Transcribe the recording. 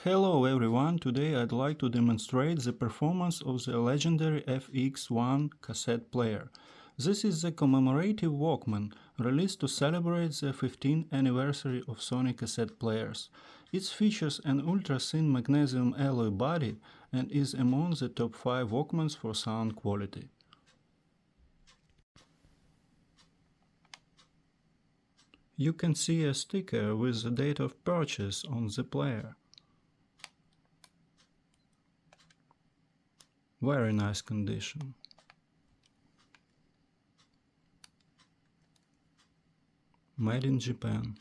Hello everyone, today I'd like to demonstrate the performance of the legendary FX1 cassette player. This is the commemorative Walkman, released to celebrate the 15th anniversary of Sony cassette players. It features an ultra-thin magnesium alloy body and is among the top 5 Walkmans for sound quality. You can see a sticker with the date of purchase on the player. Very nice condition. Made in Japan.